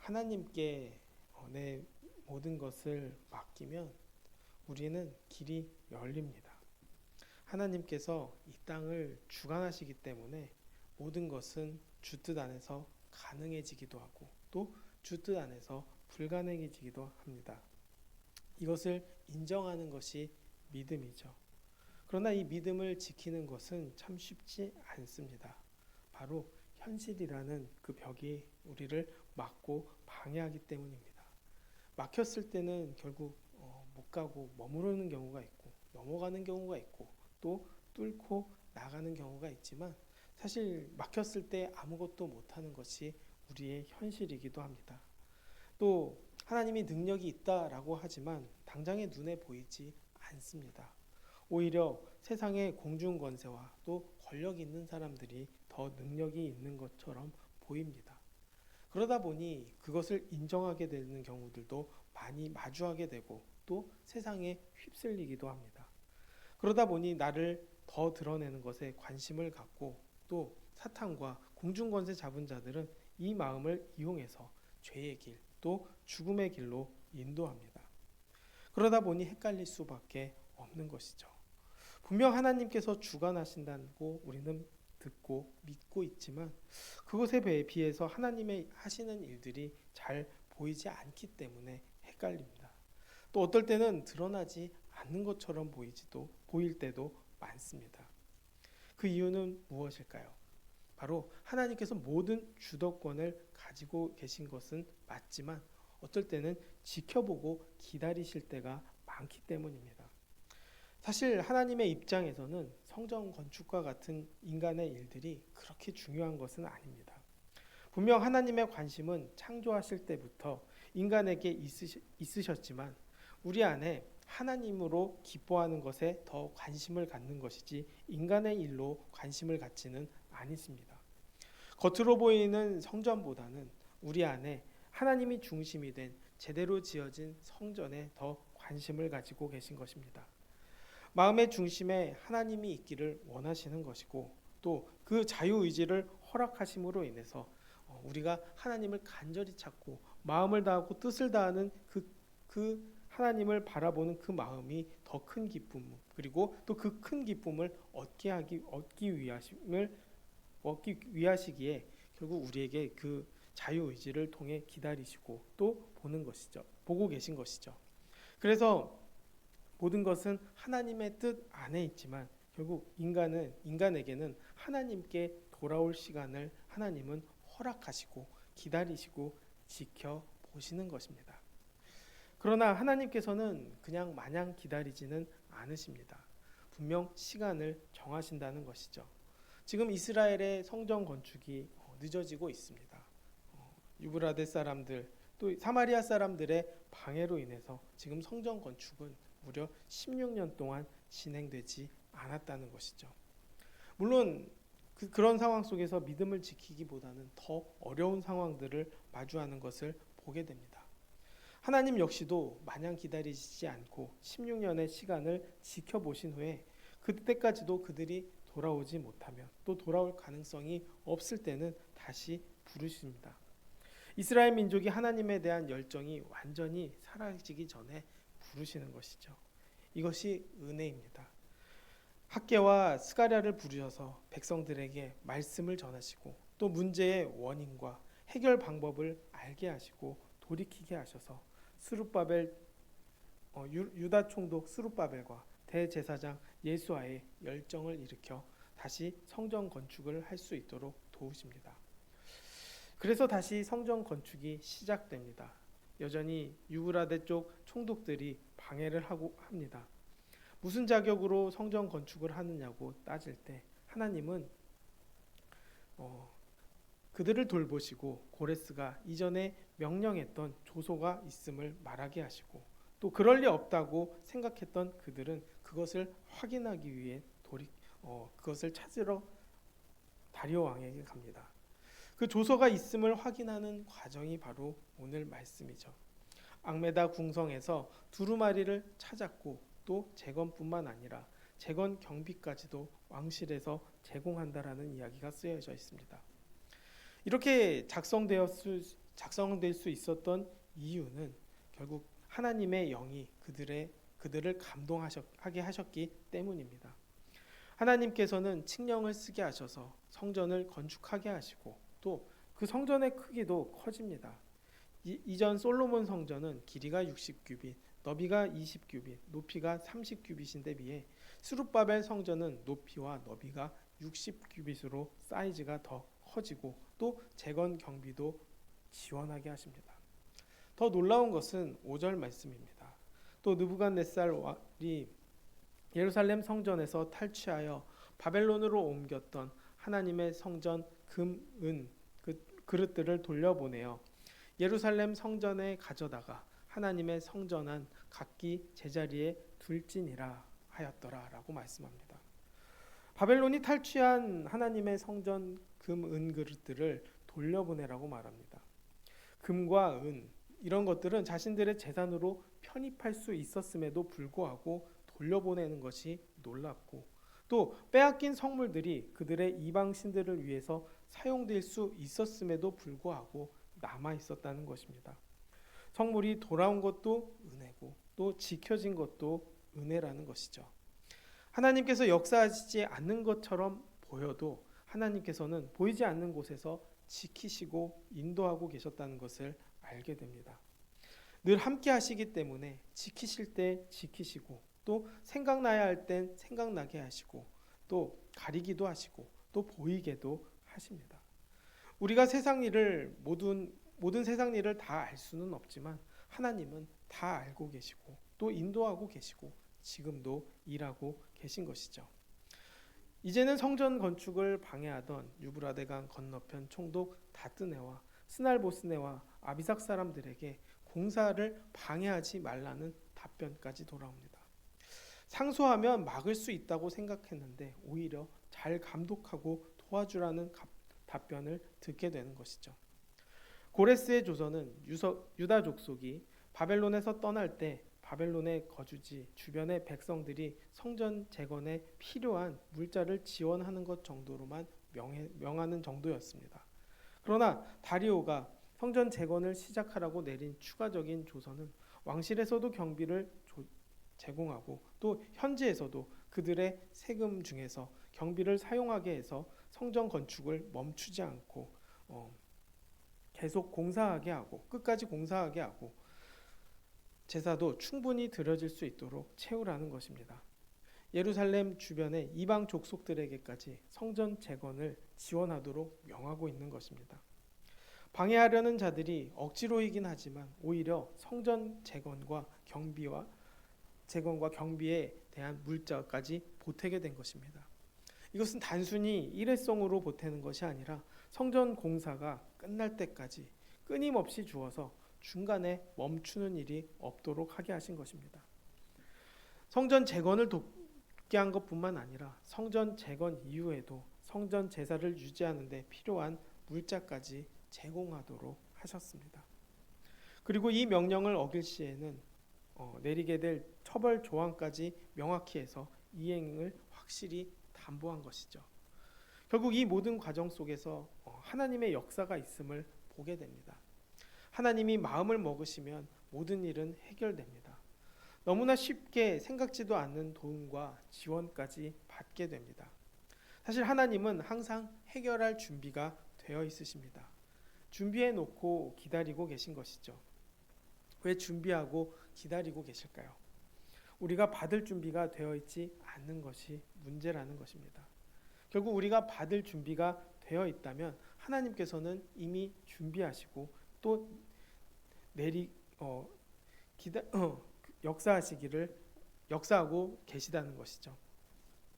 하나님께 내 모든 것을 맡기면 우리는 길이 열립니다. 하나님께서 이 땅을 주관하시기 때문에 모든 것은 주 뜻 안에서 가능해지기도 하고 또 주 뜻 안에서 불가능해지기도 합니다. 이것을 인정하는 것이 믿음이죠. 그러나 이 믿음을 지키는 것은 참 쉽지 않습니다. 바로 현실이라는 그 벽이 우리를 막고 방해하기 때문입니다. 막혔을 때는 결국 못 가고 머무르는 경우가 있고 넘어가는 경우가 있고 또 뚫고 나가는 경우가 있지만 사실 막혔을 때 아무것도 못하는 것이 우리의 현실이기도 합니다. 또 하나님이 능력이 있다라고 하지만 당장에 눈에 보이지 않습니다. 오히려 세상의 공중권세와 또 권력 있는 사람들이 더 능력이 있는 것처럼 보입니다. 그러다 보니 그것을 인정하게 되는 경우들도 많이 마주하게 되고 또 세상에 휩쓸리기도 합니다. 그러다 보니 나를 더 드러내는 것에 관심을 갖고 또 사탄과 공중권세 잡은 자들은 이 마음을 이용해서 죄의 길 또 죽음의 길로 인도합니다. 그러다 보니 헷갈릴 수밖에 없는 것이죠. 분명 하나님께서 주관하신다고 우리는 듣고 믿고 있지만 그것에 비해서 하나님의 하시는 일들이 잘 보이지 않기 때문에 헷갈립니다. 또 어떨 때는 드러나지 않는 것처럼 보일 때도 많습니다. 그 이유는 무엇일까요? 바로 하나님께서 모든 주도권을 가지고 계신 것은 맞지만 어떨 때는 지켜보고 기다리실 때가 많기 때문입니다. 사실 하나님의 입장에서는 성전 건축과 같은 인간의 일들이 그렇게 중요한 것은 아닙니다. 분명 하나님의 관심은 창조하실 때부터 인간에게 있으셨지만 우리 안에 하나님으로 기뻐하는 것에 더 관심을 갖는 것이지 인간의 일로 관심을 갖지는 않습니다. 겉으로 보이는 성전보다는 우리 안에 하나님이 중심이 된 제대로 지어진 성전에 더 관심을 가지고 계신 것입니다. 마음의 중심에 하나님이 있기를 원하시는 것이고 또 그 자유의지를 허락하심으로 인해서 우리가 하나님을 간절히 찾고 마음을 다하고 뜻을 다하는 그 하나님을 바라보는 그 마음이 더 큰 기쁨 그리고 또 그 큰 기쁨을 얻기 위하시기에 결국 우리에게 그 자유의지를 통해 기다리시고 또 보고 계신 것이죠. 그래서 모든 것은 하나님의 뜻 안에 있지만 결국 인간에게는 하나님께 돌아올 시간을 하나님은 허락하시고 기다리시고 지켜보시는 것입니다. 그러나 하나님께서는 그냥 마냥 기다리지는 않으십니다. 분명 시간을 정하신다는 것이죠. 지금 이스라엘의 성전 건축이 늦어지고 있습니다. 유브라데 사람들 또 사마리아 사람들의 방해로 인해서 지금 성전 건축은 무려 16년 동안 진행되지 않았다는 것이죠. 물론 그런 상황 속에서 믿음을 지키기보다는 더 어려운 상황들을 마주하는 것을 보게 됩니다. 하나님 역시도 마냥 기다리시지 않고 16년의 시간을 지켜보신 후에 그때까지도 그들이 돌아오지 못하면 또 돌아올 가능성이 없을 때는 다시 부르십니다. 이스라엘 민족이 하나님에 대한 열정이 완전히 사라지기 전에 부르시는 것이죠. 이것이 은혜입니다. 학개와 스가랴를 부르셔서 백성들에게 말씀을 전하시고 또 문제의 원인과 해결 방법을 알게 하시고 돌이키게 하셔서 유다 총독 스룹바벨과 대제사장 예수아의 열정을 일으켜 다시 성전 건축을 할 수 있도록 도우십니다. 그래서 다시 성전 건축이 시작됩니다. 여전히 유브라데 쪽 총독들이 방해를 하고 합니다. 무슨 자격으로 성전 건축을 하느냐고 따질 때 하나님은 그들을 돌보시고 고레스가 이전에 명령했던 조소가 있음을 말하게 하시고 또 그럴 리 없다고 생각했던 그들은 그것을 확인하기 위해 그것을 찾으러 다리오 왕에게 갑니다. 그 조서가 있음을 확인하는 과정이 바로 오늘 말씀이죠. 앙메다 궁성에서 두루마리를 찾았고 또 재건뿐만 아니라 재건 경비까지도 왕실에서 제공한다라는 이야기가 쓰여져 있습니다. 이렇게 작성될 수 있었던 이유는 결국 하나님의 영이 그들을 감동하게 하셨기 때문입니다. 하나님께서는 칙령을 쓰게 하셔서 성전을 건축하게 하시고 또 그 성전의 크기도 커집니다. 이전 솔로몬 성전은 길이가 60규빗, 너비가 20규빗, 높이가 30규빗인데 비해 스룹바벨 성전은 높이와 너비가 60규빗으로 사이즈가 더 커지고 또 재건 경비도 지원하게 하십니다. 더 놀라운 것은 5절 말씀입니다. 또 느부갓네살이 예루살렘 성전에서 탈취하여 바벨론으로 옮겼던 하나님의 성전 금, 은 그릇들을 돌려보내어 예루살렘 성전에 가져다가 하나님의 성전안 각기 제자리에 둘지니라 하였더라 라고 말씀합니다. 바벨론이 탈취한 하나님의 성전 금, 은 그릇들을 돌려보내라고 말합니다. 금과 은 이런 것들은 자신들의 재산으로 편입할 수 있었음에도 불구하고 돌려보내는 것이 놀랍고 또 빼앗긴 성물들이 그들의 이방 신들을 위해서 사용될 수 있었음에도 불구하고 남아 있었다는 것입니다. 성물이 돌아온 것도 은혜고 또 지켜진 것도 은혜라는 것이죠. 하나님께서 역사하시지 않는 것처럼 보여도 하나님께서는 보이지 않는 곳에서 지키시고 인도하고 계셨다는 것을 알게 됩니다. 늘 함께 하시기 때문에 지키실 때 지키시고 또 생각나야 할 땐 생각나게 하시고 또 가리기도 하시고 또 보이게도 하십니다. 우리가 세상 일을 모든 세상 일을 다 알 수는 없지만 하나님은 다 알고 계시고 또 인도하고 계시고 지금도 일하고 계신 것이죠. 이제는 성전 건축을 방해하던 유브라데강 건너편 총독 다뜨네와 스날보스네와 아비삭 사람들에게 공사를 방해하지 말라는 답변까지 돌아옵니다. 상소하면 막을 수 있다고 생각했는데 오히려 잘 감독하고 도와주라는 답변을 듣게 되는 것이죠. 고레스의 조선은 유다 족속이 바벨론에서 떠날 때 바벨론의 거주지 주변의 백성들이 성전 재건에 필요한 물자를 지원하는 것 정도로만 명하는 정도였습니다. 그러나 다리오가 성전 재건을 시작하라고 내린 추가적인 조서는 왕실에서도 경비를 제공하고 또 현지에서도 그들의 세금 중에서 경비를 사용하게 해서 성전 건축을 멈추지 않고 계속 공사하게 하고 끝까지 공사하게 하고 제사도 충분히 드려질 수 있도록 채우라는 것입니다. 예루살렘 주변의 이방 족속들에게까지 성전 재건을 지원하도록 명하고 있는 것입니다. 방해하려는 자들이 억지로이긴 하지만 오히려 성전 재건과 경비에 대한 물자까지 보태게 된 것입니다. 이것은 단순히 일회성으로 보태는 것이 아니라 성전 공사가 끝날 때까지 끊임없이 주어서 중간에 멈추는 일이 없도록 하게 하신 것입니다. 성전 재건을 돕게 한 것뿐만 아니라 성전 재건 이후에도 성전 제사를 유지하는 데 필요한 물자까지 제공하도록 하셨습니다. 그리고 이 명령을 어길 시에는 내리게 될 처벌 조항까지 명확히 해서 이행을 확실히 담보한 것이죠. 결국 이 모든 과정 속에서 하나님의 역사가 있음을 보게 됩니다. 하나님이 마음을 먹으시면 모든 일은 해결됩니다. 너무나 쉽게 생각지도 않는 도움과 지원까지 받게 됩니다. 사실 하나님은 항상 해결할 준비가 되어 있으십니다. 준비해 놓고 기다리고 계신 것이죠. 왜 준비하고 기다리고 계실까요? 우리가 받을 준비가 되어 있지 않는 것이 문제라는 것입니다. 결국 우리가 받을 준비가 되어 있다면 하나님께서는 이미 준비하시고 또 역사하고 계시다는 것이죠.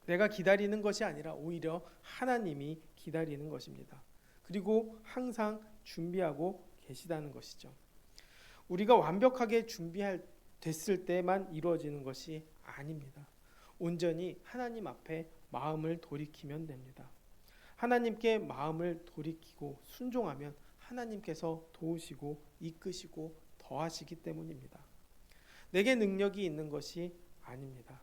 내가 기다리는 것이 아니라 오히려 하나님이 기다리는 것입니다. 그리고 항상 준비하고 계시다는 것이죠. 우리가 완벽하게 됐을 때만 이루어지는 것이 아닙니다. 온전히 하나님 앞에 마음을 돌이키면 됩니다. 하나님께 마음을 돌이키고 순종하면 하나님께서 도우시고 이끄시고 더하시기 때문입니다. 내게 능력이 있는 것이 아닙니다.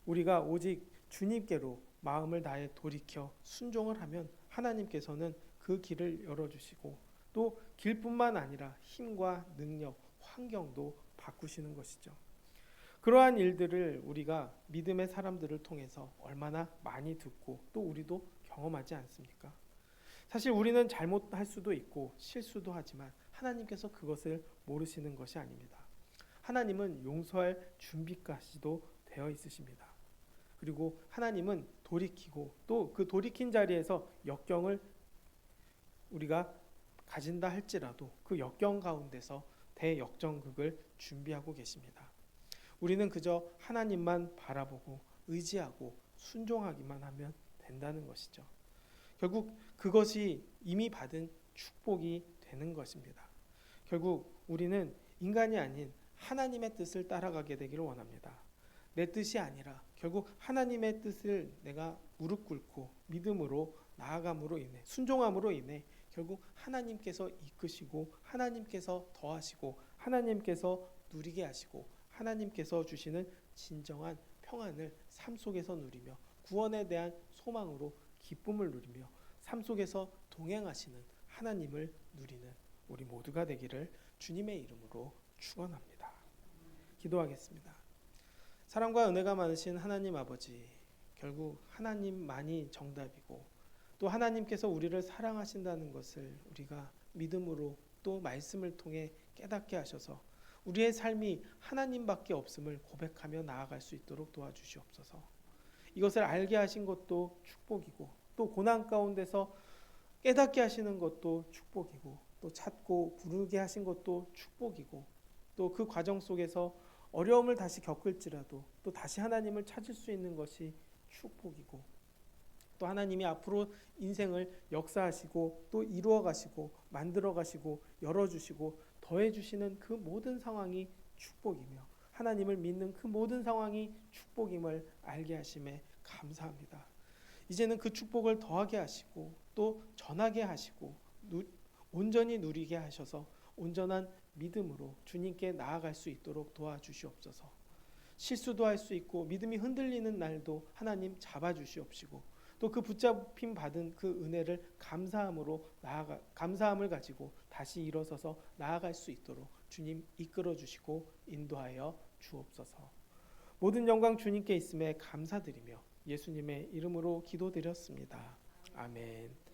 우리가 오직 주님께로 마음을 다해 돌이켜 순종을 하면 하나님께서는 그 길을 열어주시고 또 길뿐만 아니라 힘과 능력, 환경도 바꾸시는 것이죠. 그러한 일들을 우리가 믿음의 사람들을 통해서 얼마나 많이 듣고 또 우리도 경험하지 않습니까? 사실 우리는 잘못할 수도 있고 실수도 하지만 하나님께서 그것을 모르시는 것이 아닙니다. 하나님은 용서할 준비까지도 되어 있으십니다. 그리고 하나님은 돌이키고 또 그 돌이킨 자리에서 역경을 우리가 가진다 할지라도 그 역경 가운데서 대역전극을 준비하고 계십니다. 우리는 그저 하나님만 바라보고 의지하고 순종하기만 하면 된다는 것이죠. 결국 그것이 이미 받은 축복이 되는 것입니다. 결국 우리는 인간이 아닌 하나님의 뜻을 따라가게 되기를 원합니다. 내 뜻이 아니라 결국 하나님의 뜻을 내가 무릎 꿇고 믿음으로 나아감으로 인해 순종함으로 인해 결국 하나님께서 이끄시고 하나님께서 더하시고 하나님께서 누리게 하시고 하나님께서 주시는 진정한 평안을 삶 속에서 누리며 구원에 대한 소망으로 기쁨을 누리며 삶 속에서 동행하시는 하나님을 누리는 우리 모두가 되기를 주님의 이름으로 축원합니다. 기도하겠습니다. 사랑과 은혜가 많으신 하나님 아버지, 결국 하나님만이 정답이고 또 하나님께서 우리를 사랑하신다는 것을 우리가 믿음으로 또 말씀을 통해 깨닫게 하셔서 우리의 삶이 하나님밖에 없음을 고백하며 나아갈 수 있도록 도와주시옵소서. 이것을 알게 하신 것도 축복이고 또 고난 가운데서 깨닫게 하시는 것도 축복이고 또 찾고 부르게 하신 것도 축복이고 또 그 과정 속에서 어려움을 다시 겪을지라도 또 다시 하나님을 찾을 수 있는 것이 축복이고 또 하나님이 앞으로 인생을 역사하시고 또 이루어 가시고 만들어 가시고 열어주시고 더해주시는 그 모든 상황이 축복이며 하나님을 믿는 그 모든 상황이 축복임을 알게 하심에 감사합니다. 이제는 그 축복을 더하게 하시고 또 전하게 하시고 온전히 누리게 하셔서 온전한 믿음으로 주님께 나아갈 수 있도록 도와주시옵소서. 실수도 할 수 있고 믿음이 흔들리는 날도 하나님 잡아주시옵시고 또 그 붙잡힘 받은 그 은혜를 감사함을 가지고 다시 일어서서 나아갈 수 있도록 주님 이끌어 주시고 인도하여 주옵소서. 모든 영광 주님께 있음에 감사드리며 예수님의 이름으로 기도드렸습니다. 아멘.